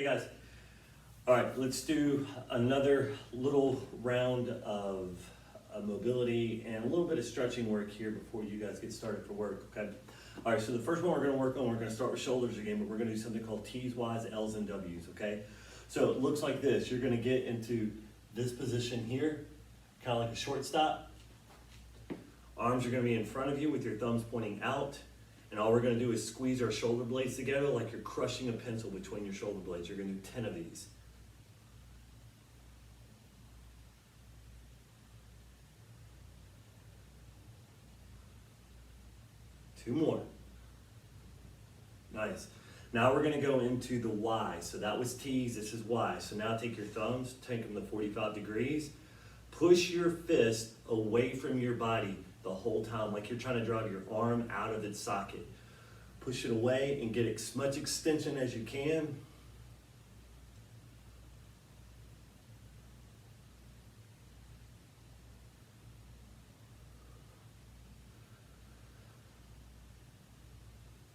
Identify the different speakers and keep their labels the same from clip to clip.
Speaker 1: guys. All right, let's do another little round of mobility and a little bit of stretching work here before you guys get started for work, okay? All right, so the first one we're gonna work on, we're gonna start with shoulders again, but we're gonna do something called T's, Y's, L's, and W's, okay? So it looks like this. You're gonna get into this position here, kind of like a shortstop. Arms are gonna be in front of you with your thumbs pointing out. And all we're gonna do is squeeze our shoulder blades together like you're crushing a pencil between your shoulder blades. You're gonna do 10 of these. Two more. Nice. Now we're gonna go into the Y. So that was T's, this is Y. So now take your thumbs, take them to 45 degrees. Push your fist away from your body the whole time, like you're trying to drive your arm out of its socket. Push it away and get as much extension as you can.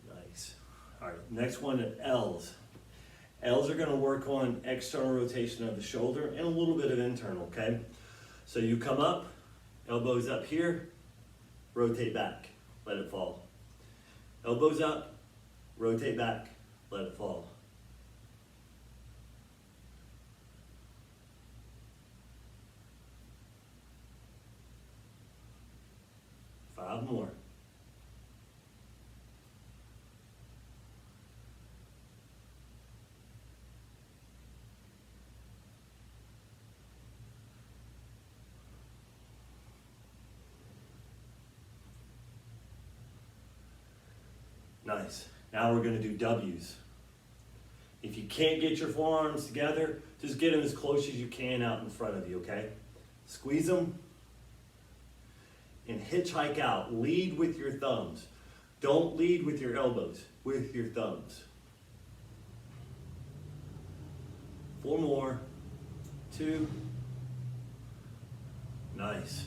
Speaker 1: Nice. All right, next one is L's. L's are gonna work on external rotation of the shoulder and a little bit of internal, okay? So you come up, elbows up here, rotate back, let it fall. Elbows up, rotate back, let it fall. Five more. Nice. Now we're going to do W's. If you can't get your forearms together, just get them as close as you can out in front of you, okay? Squeeze them and hitchhike out. Lead with your thumbs. Don't lead with your elbows, with your thumbs. Four more. Two. Nice.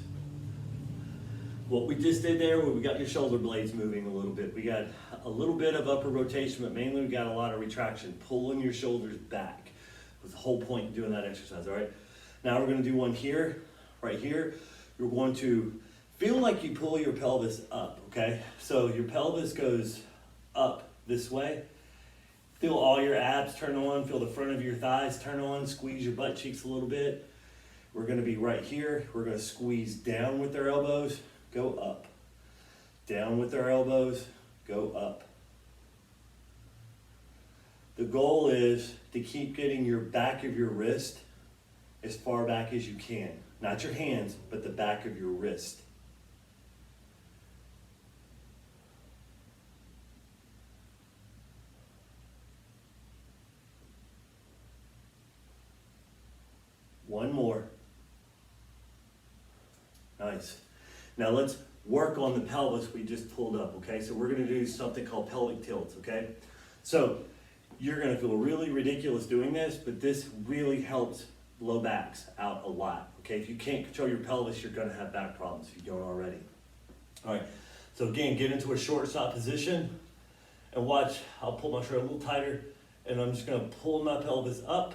Speaker 1: What we just did there, we got your shoulder blades moving a little bit. We got a little bit of upper rotation, but mainly we got a lot of retraction, pulling your shoulders back. Was the whole point of doing that exercise, all right? Now we're gonna do one here, right here. You're going to feel like you pull your pelvis up, okay? So your pelvis goes up this way. Feel all your abs turn on, feel the front of your thighs turn on, squeeze your butt cheeks a little bit. We're gonna be right here. We're gonna squeeze down with our elbows, go up. Down with our elbows, go up. The goal is to keep getting your back of your wrist as far back as you can. Not your hands, but the back of your wrist. One more. Nice. Now let's work on the pelvis we just pulled up, okay? So we're gonna do something called pelvic tilts, okay? So you're gonna feel really ridiculous doing this, but this really helps low backs out a lot, okay? If you can't control your pelvis, you're gonna have back problems if you don't already. All right, so again, get into a shortstop position and watch, I'll pull my shirt a little tighter and I'm just gonna pull my pelvis up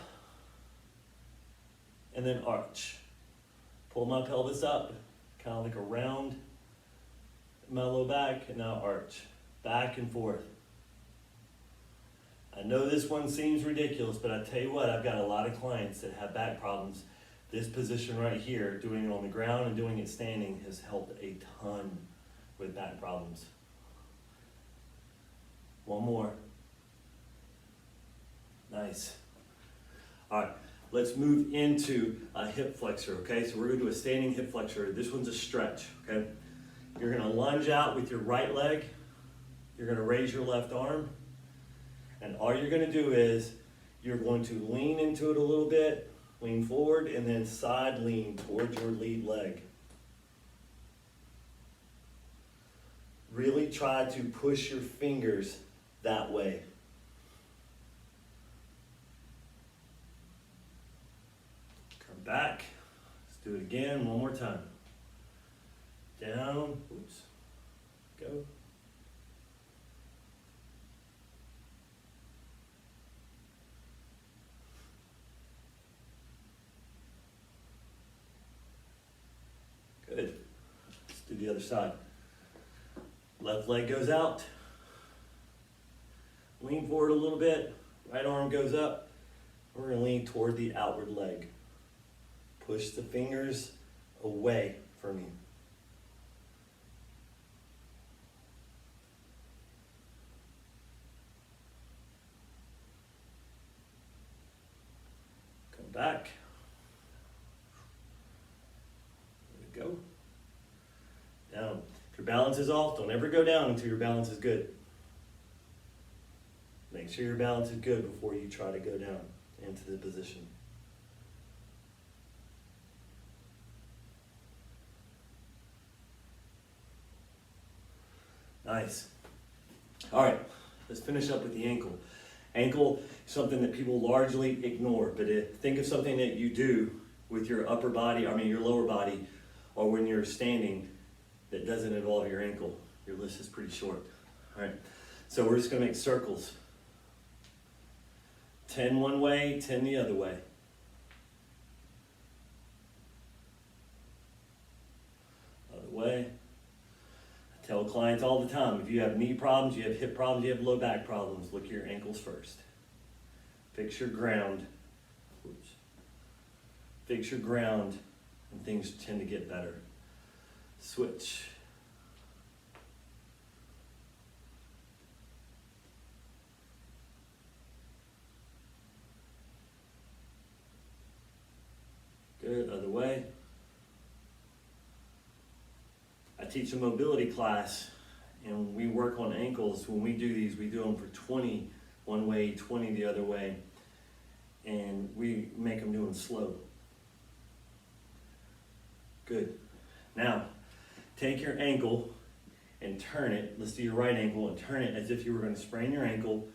Speaker 1: and then arch. Pull my pelvis up, kind of like a round, my low back, and now arch. Back and forth. I know this one seems ridiculous, but I tell you what, I've got a lot of clients that have back problems. This position right here, doing it on the ground and doing it standing, has helped a ton with back problems. One more. Nice. All right. Let's move into a hip flexor, okay? So we're gonna do a standing hip flexor. This one's a stretch, okay? You're gonna lunge out with your right leg. You're gonna raise your left arm. And all you're gonna do is, you're going to lean into it a little bit, lean forward, and then side lean towards your lead leg. Really try to push your fingers that way. Back. Let's do it again, one more time. Down, oops, go. the other side. Left leg goes out. Lean forward a little bit. Right arm goes up. We're gonna lean toward the outward leg. Push the fingers away from you. Come back. There we go. Down. If your balance is off, don't ever go down until your balance is good. Make sure your balance is good before you try to go down into the position. Nice. All right, let's finish up with the ankle. Ankle is something that people largely ignore, but think of something that you do with your upper body, your lower body, or when you're standing that doesn't involve your ankle. Your list is pretty short. All right, so we're just gonna make circles. 10 one way, 10 the other way. Other way. I tell clients all the time, if you have knee problems, you have hip problems, you have low back problems, look at your ankles first. Fix your ground. Oops. Fix your ground and things tend to get better. Switch. Good, other way. I teach a mobility class and we work on ankles. When we do these, we do them for 20 one way, 20 the other way, and we make them do them slow. Good. Now, take your ankle and turn it. Let's do your right ankle and turn it as if you were going to sprain your ankle.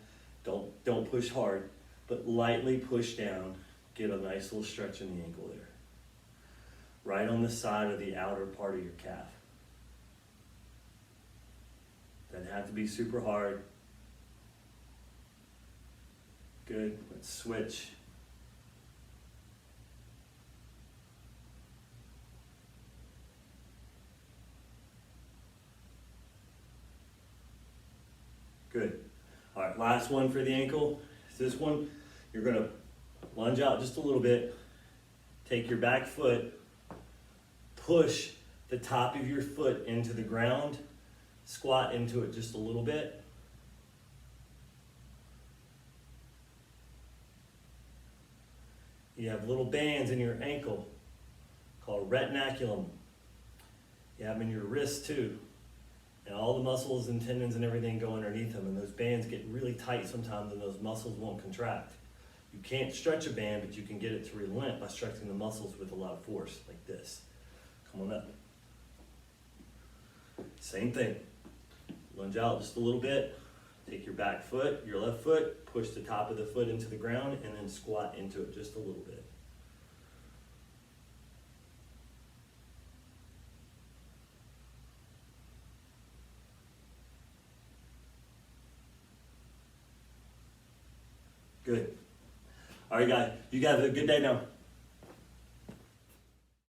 Speaker 1: Don't push hard, but lightly push down. Get a nice little stretch in the ankle there. Right on the side of the outer part of your calf. Doesn't have to be super hard. Good. Let's switch. Good. All right, last one for the ankle. This one, you're going to lunge out just a little bit. Take your back foot, push the top of your foot into the ground, squat into it just a little bit. You have little bands in your ankle called retinaculum. You have them in your wrist too. And all the muscles and tendons and everything go underneath them, and those bands get really tight sometimes and those muscles won't contract. You can't stretch a band, but you can get it to relent by stretching the muscles with a lot of force, like this. Come on up. Same thing. Lunge out just a little bit. Take your back foot, your left foot, push the top of the foot into the ground, and then squat into it just a little bit. Good. All right, guys. You guys have a good day now.